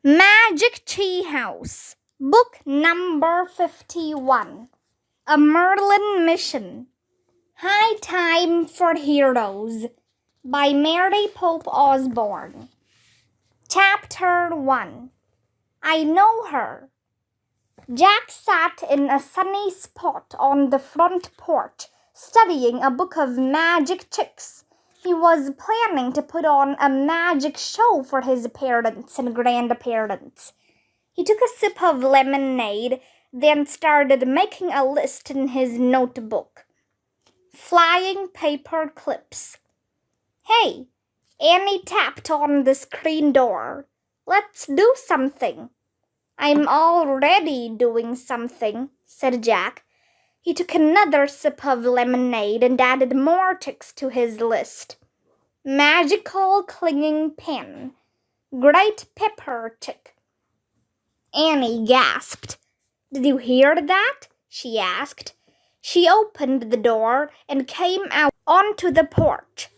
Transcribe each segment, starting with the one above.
Magic Tea House, Book Number 51, A Merlin Mission, High Time for Heroes, by Mary Pope Osborne. Chapter 1, I Know Her. Jack sat in a sunny spot on the front porch, studying a book of magic tricks. He was planning to put on a magic show for his parents and grandparents. He took a sip of lemonade, then started making a list in his notebook. Flying paper clips. Hey, Annie tapped on the screen door. Let's do something. I'm already doing something, said Jack. He took another sip of lemonade and added more tricks to his list. Magical clinging pen. Great pepper trick. Annie gasped. Did you hear that? She asked. She opened the door and came out onto the porch.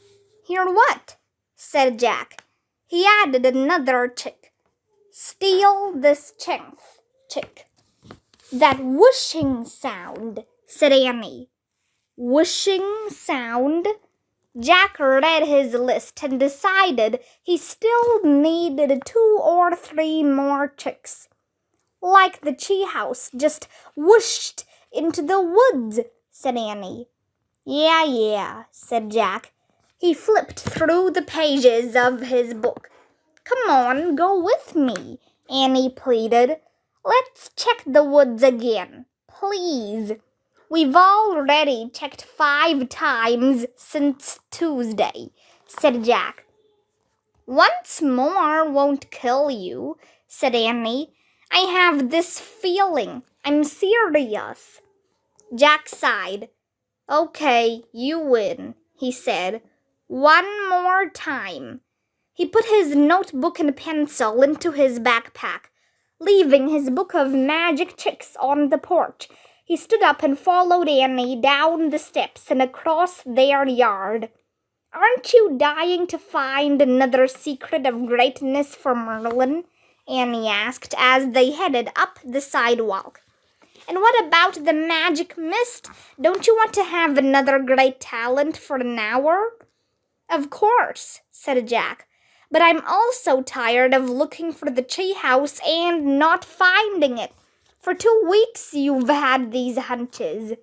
Hear what? Said Jack. He added another trick. Steal this chick. That whooshing sound, said Annie. Whooshing sound? Jack read his list and decided he still needed 2 or 3 more tricks. Like the tea house just whooshed into the woods, said Annie. Yeah, said Jack. He flipped through the pages of his book. Come on, go with me, Annie pleaded. Let's check the woods again, please. We've already checked 5 times since Tuesday, said Jack. Once more won't kill you, said Annie. I have this feeling. I'm serious. Jack sighed. Okay, you win, he said. One more time. He put his notebook and pencil into his backpack, leaving his book of magic tricks on the porch. He stood up and followed Annie down the steps and across their yard. Aren't you dying to find another secret of greatness for Merlin? Annie asked as they headed up the sidewalk. And what about the magic mist? Don't you want to have another great talent for an hour? Of course, said Jack. But I'm also tired of looking for the tree house and not finding it. For 2 weeks you've had these hunches.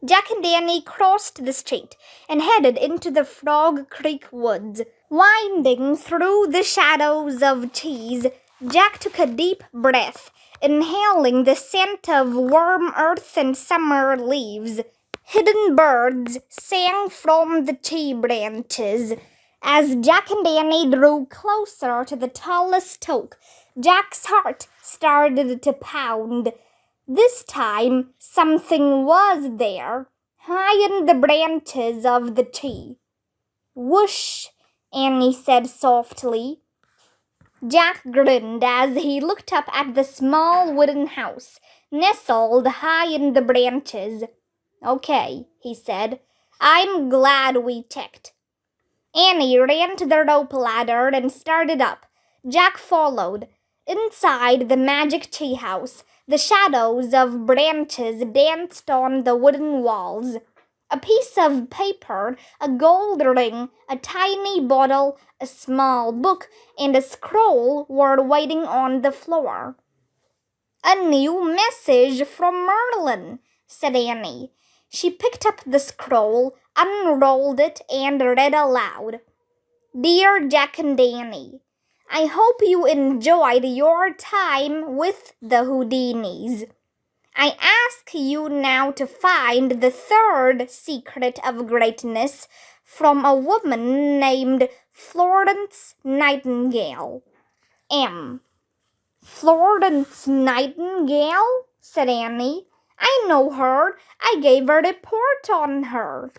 Jack and Annie crossed the street and headed into the Frog Creek woods. Winding through the shadows of trees, Jack took a deep breath, inhaling the scent of warm earth and summer leaves. Hidden birds sang from the tree branches. As Jack and Annie drew closer to the tallest oak, Jack's heart started to pound. This time, something was there, high in the branches of the tree. Whoosh, Annie said softly. Jack grinned as he looked up at the small wooden house, nestled high in the branches. Okay, he said. I'm glad we checked. Annie ran to the rope ladder and started up. Jack followed. Inside the magic tree house, the shadows of branches danced on the wooden walls. A piece of paper, a gold ring, a tiny bottle, a small book, and a scroll were waiting on the floor. A new message from Merlin, said Annie. She picked up the scroll, unrolled it, and read aloud. Dear Jack and Annie, I hope you enjoyed your time with the Houdinis. I ask you now to find the 3rd secret of greatness from a woman named Florence Nightingale. M. Florence Nightingale? Said Annie. I know her. I gave a report on her.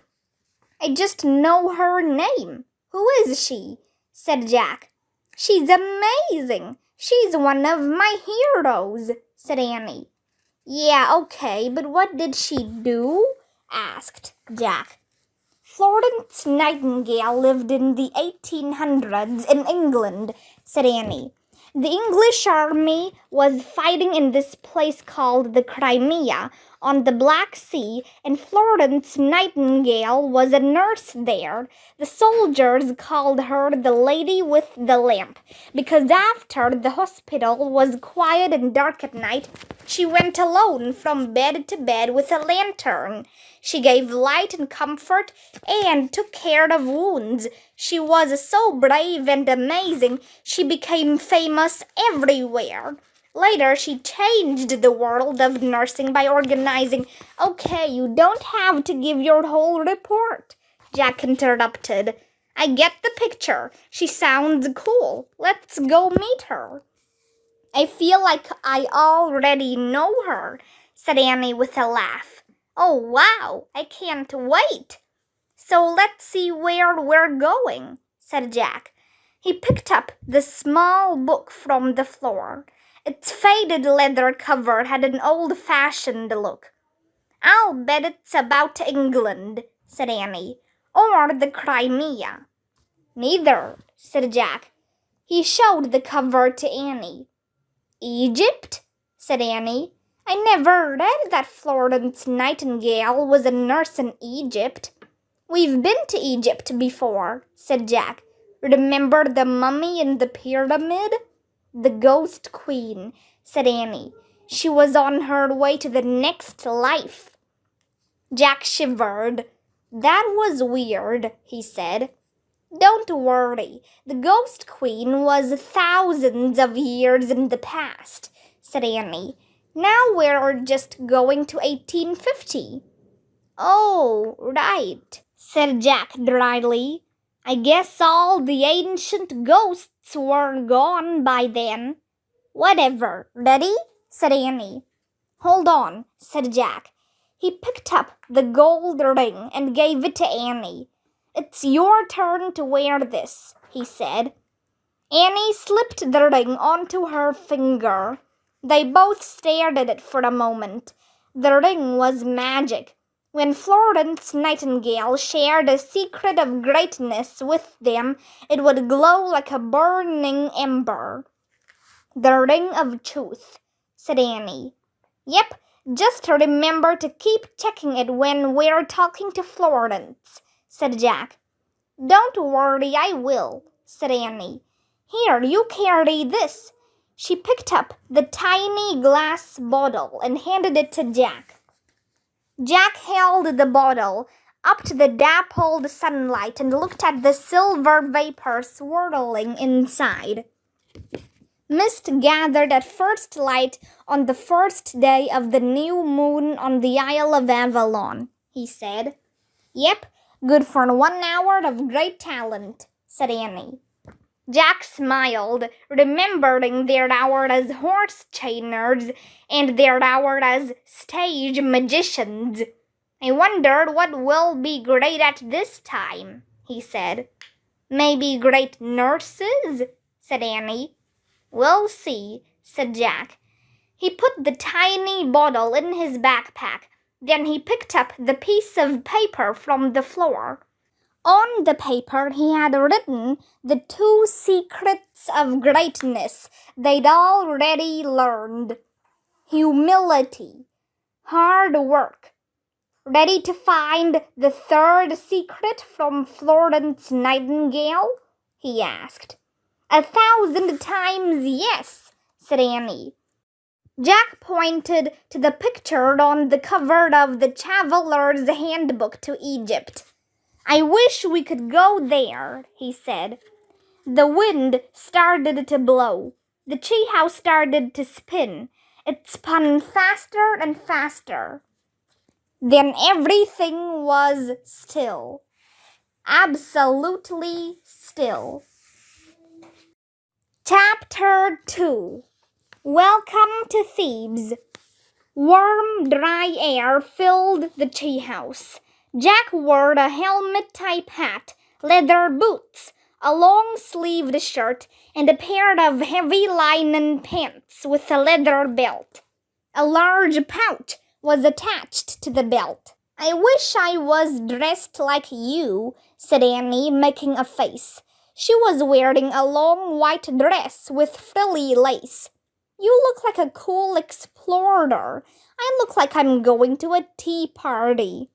I just know her name. Who is she? Said Jack. She's amazing. She's one of my heroes, said Annie. Yeah, okay, but what did she do? Asked Jack. Florence Nightingale lived in the 1800s in England, said Annie. The English army was fighting in this place called the Crimea on the Black Sea, and Florence Nightingale was a nurse there. The soldiers called her the Lady with the Lamp, because after the hospital was quiet and dark at night, she went alone from bed to bed with a lantern. She gave light and comfort and took care of wounds. She was so brave and amazing, she became famous everywhere. Later, she changed the world of nursing by organizing. Okay, you don't have to give your whole report, Jack interrupted. I get the picture. She sounds cool. Let's go meet her. I feel like I already know her, said Annie with a laugh. Oh, wow, I can't wait. So let's see where we're going, said Jack. He picked up the small book from the floor. Its faded leather cover had an old-fashioned look. I'll bet it's about England, said Annie, or the Crimea. Neither, said Jack. He showed the cover to Annie. Egypt? Said Annie. I never read that Florence Nightingale was a nurse in Egypt. We've been to Egypt before, said Jack. Remember the mummy in the pyramid? The ghost queen, said Annie. She was on her way to the next life. Jack shivered. That was weird, he said. Don't worry. The ghost queen was thousands of years in the past, said Annie. Now we're just going to 1850. Oh, right, said Jack dryly. I guess all the ancient ghosts were gone by then. Whatever. Ready? Said Annie. Hold on, said Jack. He picked up the gold ring and gave it to Annie. It's your turn to wear this, he said. Annie slipped the ring onto her finger. They both stared at it for a moment. The ring was magic. When Florence Nightingale shared a secret of greatness with them, it would glow like a burning ember. The ring of truth, said Annie. Yep, just remember to keep checking it when we're talking to Florence, said Jack. Don't worry, I will, said Annie. Here, you carry this. She picked up the tiny glass bottle and handed it to Jack. Jack held the bottle up to the dappled sunlight and looked at the silver vapor swirling inside. Mist gathered at first light on the first day of the new moon on the Isle of Avalon, he said. Yep, good for 1 hour of great talent, said Annie. Jack smiled, remembering their hour as horse trainers and their hour as stage magicians. I wondered what we'll be great at this time, he said. Maybe great nurses, said Annie. We'll see, said Jack. He put the tiny bottle in his backpack. Then he picked up the piece of paper from the floor. On the paper he had written the 2 secrets of greatness they'd already learned. Humility, hard work. Ready to find the 3rd secret from Florence Nightingale? He asked. 1,000 times yes, said Annie. Jack pointed to the picture on the cover of the Traveler's Handbook to Egypt. I wish we could go there, he said. The wind started to blow. The treehouse started to spin. It spun faster and faster. Then everything was still. Absolutely still. Chapter 2. Welcome to Thebes. Warm, dry air filled the treehouse. Jack wore a helmet-type hat, leather boots, a long-sleeved shirt, and a pair of heavy linen pants with a leather belt. A large pouch was attached to the belt. I wish I was dressed like you, said Annie, making a face. She was wearing a long white dress with frilly lace. You look like a cool explorer. I look like I'm going to a tea party.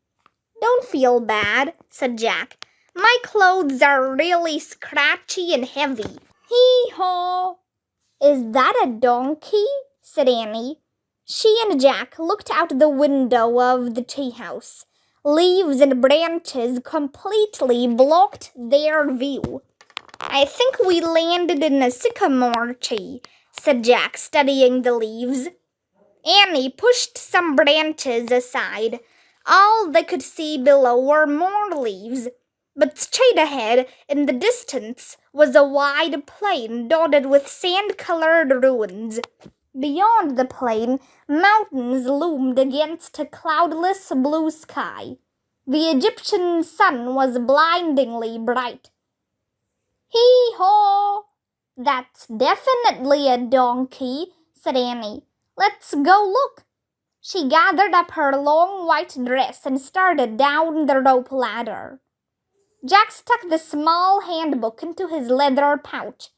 Don't feel bad, said Jack. My clothes are really scratchy and heavy. Hee-haw! Is that a donkey? Said Annie. She and Jack looked out the window of the tea house. Leaves and branches completely blocked their view. I think we landed in a sycamore tree, said Jack, studying the leaves. Annie pushed some branches aside. All they could see below were more leaves. But straight ahead, in the distance, was a wide plain dotted with sand-colored ruins. Beyond the plain, mountains loomed against a cloudless blue sky. The Egyptian sun was blindingly bright. Hee-haw! That's definitely a donkey, said Annie. Let's go look. She gathered up her long white dress and started down the rope ladder. Jack stuck the small handbook into his leather pouch.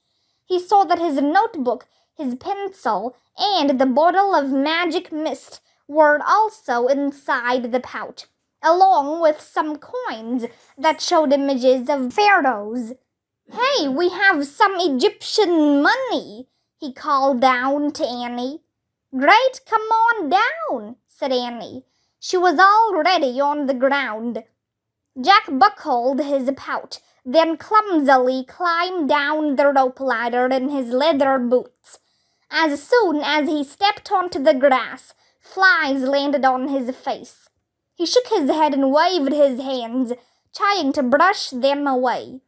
He saw that his notebook, his pencil, and the bottle of magic mist were also inside the pouch, along with some coins that showed images of pharaohs. Hey, we have some Egyptian money, he called down to Annie. Great, come on down, said Annie. She was already on the ground. Jack buckled his pouch, then clumsily climbed down the rope ladder in his leather boots. As soon as he stepped onto the grass, flies landed on his face. He shook his head and waved his hands, trying to brush them away.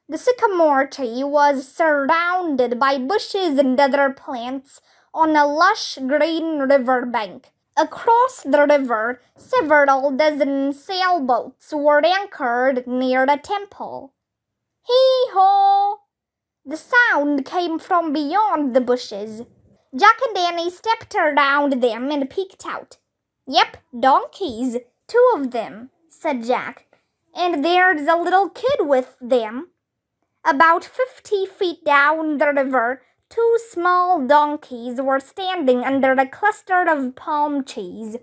The sycamore tree was surrounded by bushes and other plants on a lush green river bank. Across the river, several dozen sailboats were anchored near a temple. Hee-haw! The sound came from beyond the bushes. Jack and Annie stepped around them and peeked out. Yep, donkeys, 2 of them, said Jack. And there's a little kid with them. About 50 feet down the river, 2 small donkeys were standing under a cluster of palm trees.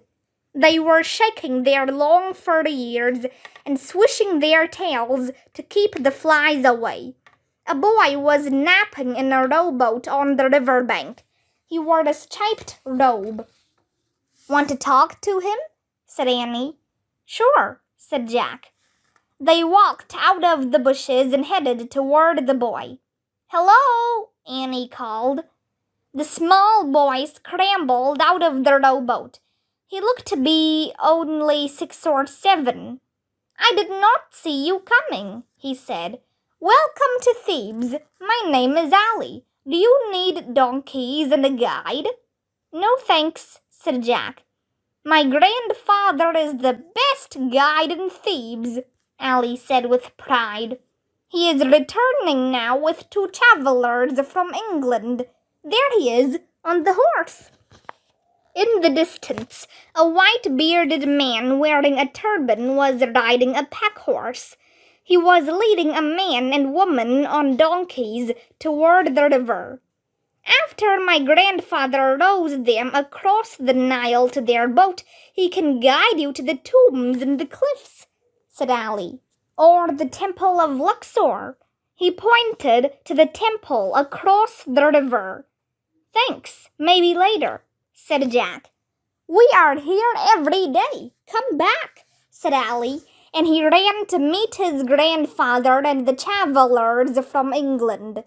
They were shaking their long furry ears and swishing their tails to keep the flies away. A boy was napping in a rowboat on the river bank. He wore a striped robe. Want to talk to him? Said Annie. Sure, said Jack. They walked out of the bushes and headed toward the boy. Hello, Annie called. The small boy scrambled out of the rowboat. He looked to be only 6 or 7. I did not see you coming, he said. Welcome to Thebes. My name is Allie. Do you need donkeys and a guide? No thanks, said Jack. My grandfather is the best guide in Thebes, Allie said with pride. He is returning now with 2 travelers from England. There he is, on the horse. In the distance, a white-bearded man wearing a turban was riding a pack horse. He was leading a man and woman on donkeys toward the river. After my grandfather rows them across the Nile to their boat, he can guide you to the tombs and the cliffs, said Allie. Or the Temple of Luxor. He pointed to the temple across the river. Thanks, maybe later, said Jack. We are here every day. Come back, said Allie, and he ran to meet his grandfather and the travelers from England.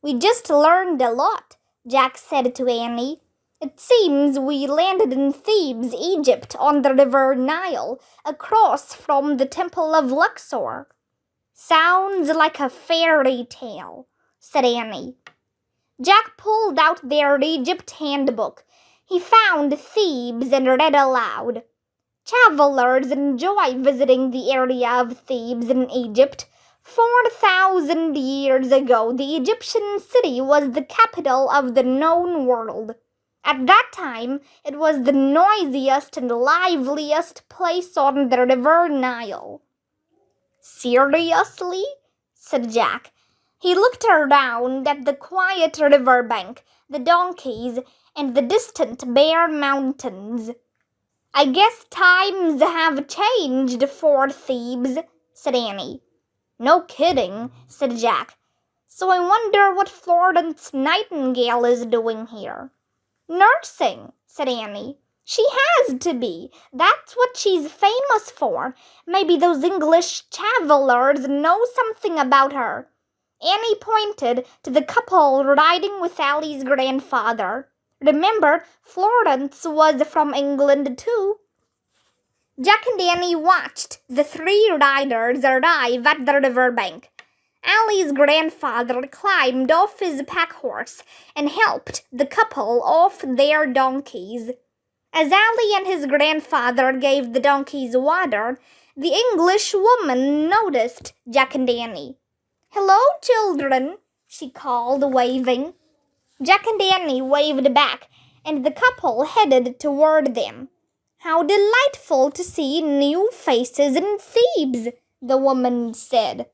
We just learned a lot, Jack said to Annie. It seems we landed in Thebes, Egypt, on the river Nile, across from the Temple of Luxor. Sounds like a fairy tale, said Annie. Jack pulled out their Egypt handbook. He found Thebes and read aloud. Travelers enjoy visiting the area of Thebes in Egypt. 4,000 years ago, the Egyptian city was the capital of the known world. At that time, it was the noisiest and liveliest place on the river Nile. Seriously? Said Jack. He looked around at the quiet river bank, the donkeys, and the distant bare mountains. I guess times have changed for thieves, said Annie. No kidding, said Jack. So I wonder what Florence Nightingale is doing here. Nursing, said Annie. She has to be. That's what she's famous for. Maybe those English travellers know something about her. Annie pointed to the couple riding with Allie's grandfather. Remember, Florence was from England too. Jack and Annie watched the three riders arrive at the river bank. Allie's grandfather climbed off his pack horse and helped the couple off their donkeys. As Allie and his grandfather gave the donkeys water, the English woman noticed Jack and Annie. "Hello, children," she called, waving. Jack and Annie waved back, and the couple headed toward them. "How delightful to see new faces in Thebes," the woman said.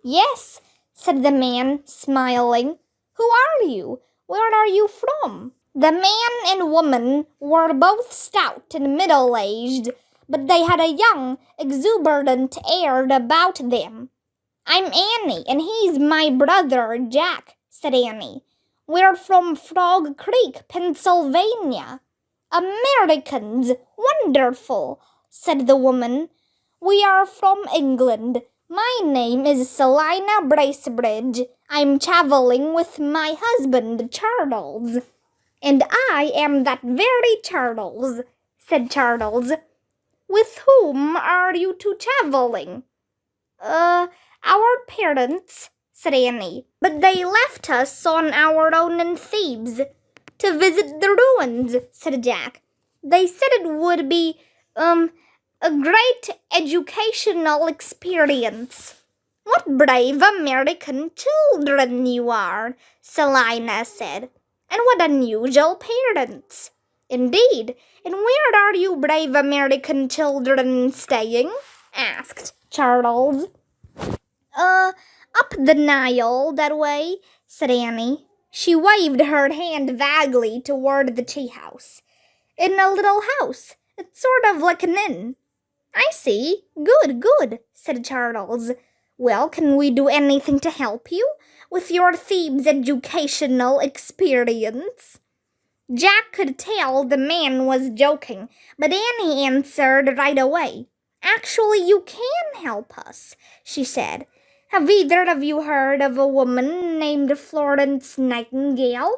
"Yes," said the man, smiling. "Who are you? Where are you from?" The man and woman were both stout and middle-aged, but they had a young, exuberant air about them. "I'm Annie, and he's my brother, Jack," said Annie. "We're from Frog Creek, Pennsylvania." "Americans! Wonderful!" said the woman. "We are from England. My name is Selina Bracebridge. I'm traveling with my husband, Charles." "And I am that very Charles," said Charles. "With whom are you two traveling?" Our parents," said Annie. "But they left us on our own in Thebes." "To visit the ruins," said Jack. "They said it would be, a great educational experience." "What brave American children you are," Selina said. "And what unusual parents." "Indeed. And where are you brave American children staying?" asked Charles. Up the Nile, that way," said Annie. She waved her hand vaguely toward the tea house. "In a little house. It's sort of like an inn." "I see. Good, said Charles. "Well, can we do anything to help you with your Thebes educational experience?" Jack could tell the man was joking, but Annie answered right away. "Actually, you can help us," she said. "Have either of you heard of a woman named Florence Nightingale?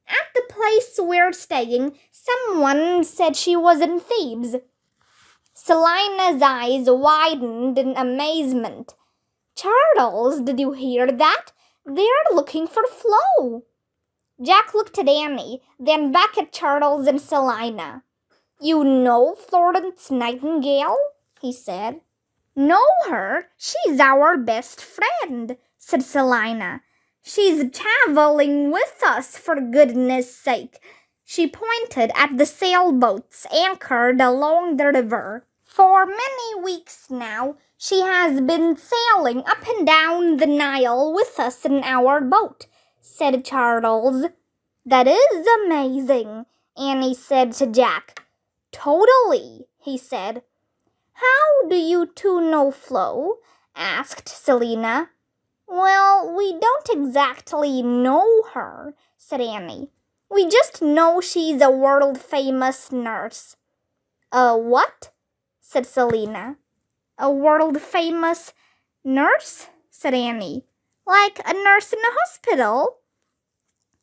At the place we're staying, someone said she was in Thebes." Selina's eyes widened in amazement. "Charles, did you hear that? They're looking for Flo." Jack looked at Annie, then back at Charles and Selina. "You know Florence Nightingale?" he said. "Know her? She's our best friend," said Selina. "She's traveling with us, for goodness sake." She pointed at the sailboats anchored along the river. "For many weeks now, she has been sailing up and down the Nile with us in our boat," said Charles. "That is amazing," Annie said to Jack. "Totally," he said. "How do you two know Flo?" asked Selina. "Well, we don't exactly know her," said Annie. "We just know she's a world-famous nurse." "A what?" said Selina. "A world-famous nurse," said Annie. "Like a nurse in a hospital?"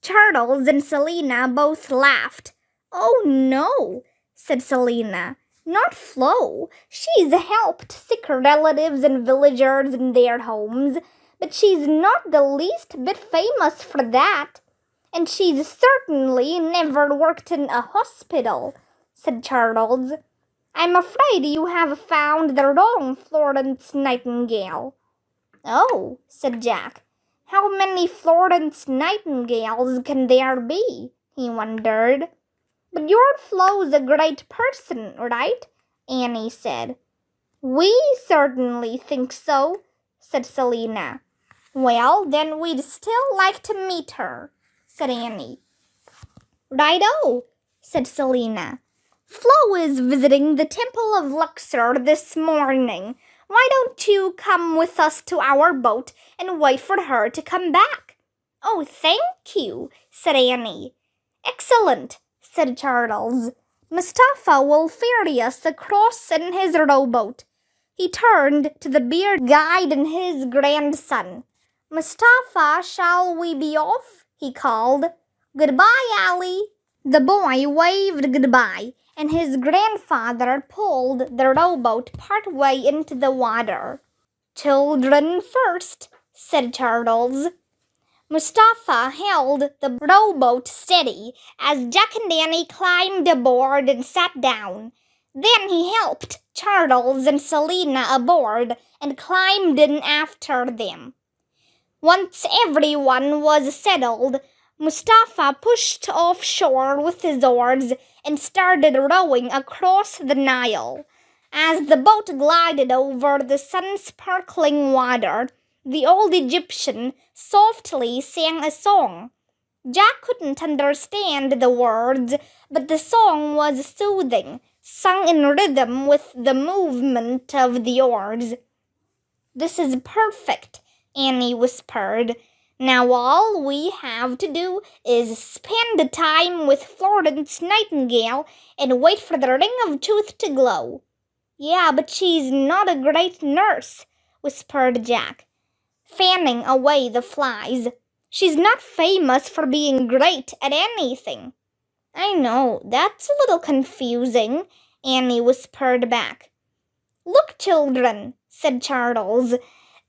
Charles and Selina both laughed. "Oh, no," said Selina. "Not Flo. She's helped sick relatives and villagers in their homes, but she's not the least bit famous for that. And she's certainly never worked in a hospital," said Charles. "I'm afraid you have found the wrong Florence Nightingale." "Oh," said Jack. "How many Florence Nightingales can there be?" he wondered. "But your Flo's a great person, right?" Annie said. "We certainly think so," said Selina. Well, then we'd still like to meet her, said Annie. Righto, said Selina. Flo is visiting the Temple of Luxor this morning. Why don't you come with us to our boat and wait for her to come back? Oh, thank you, said Annie. Excellent, said Charles. Mustafa will ferry us across in his rowboat. He turned to the bearded guide and his grandson. Mustafa, shall we be off? He called. Goodbye, Ali. The boy waved goodbye, and his grandfather pulled the rowboat part way into the water. Children first, said Charles. Mustafa held the rowboat steady as Jack and Annie climbed aboard and sat down. Then he helped Charles and Selina aboard and climbed in after them. Once everyone was settled, Mustafa pushed offshore with his oars and started rowing across the Nile. As the boat glided over the sun-sparkling water, the old Egyptian softly sang a song. Jack couldn't understand the words, but the song was soothing, sung in rhythm with the movement of the oars. This is perfect, Annie whispered. Now all we have to do is spend time with Florence Nightingale and wait for the ring of truth to glow. Yeah, but she's not a great nurse, whispered Jack, fanning away the flies. She's not famous for being great at anything. I know, that's a little confusing, Annie whispered back. Look, children, said Charles.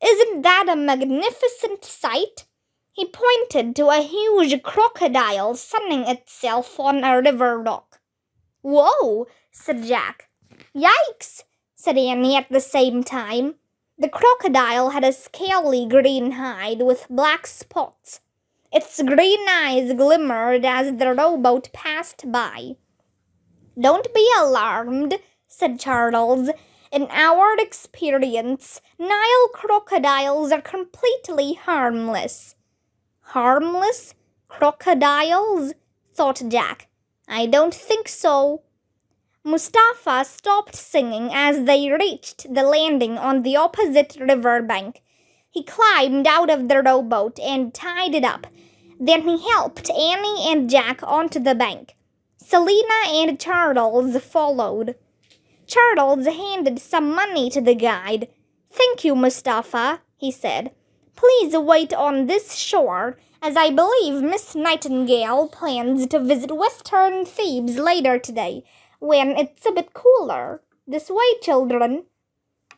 Isn't that a magnificent sight? He pointed to a huge crocodile sunning itself on a river rock. Whoa, said Jack. Yikes, said Annie at the same time. The crocodile had a scaly green hide with black spots. Its green eyes glimmered as the rowboat passed by. Don't be alarmed, said Charles. In our experience, Nile crocodiles are completely harmless. Harmless? Crocodiles? Thought Jack. I don't think so. Mustafa stopped singing as they reached the landing on the opposite river bank. He climbed out of the rowboat and tied it up. Then he helped Annie and Jack onto the bank. Selina and Charles followed. Charles handed some money to the guide. Thank you, Mustafa, he said. Please wait on this shore, as I believe Miss Nightingale plans to visit Western Thebes later today, when it's a bit cooler. This way, children.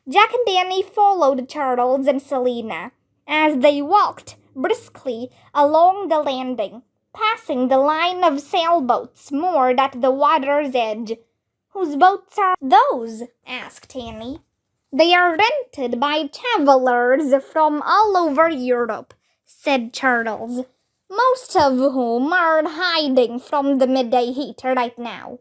Jack and Annie followed Charles and Selina as they walked briskly along the landing, passing the line of sailboats moored at the water's edge. Whose boats are those? Asked Annie. They are rented by travelers from all over Europe, said Charles, most of whom are hiding from the midday heat right now.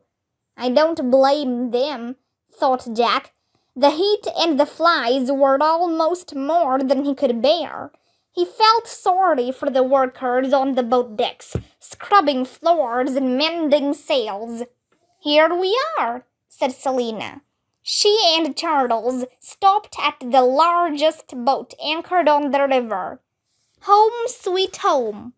I don't blame them, thought Jack. The heat and the flies were almost more than he could bear. He felt sorry for the workers on the boat decks, scrubbing floors and mending sails. Here we are, said Selina. She and Charles stopped at the largest boat anchored on the river. Home, sweet home,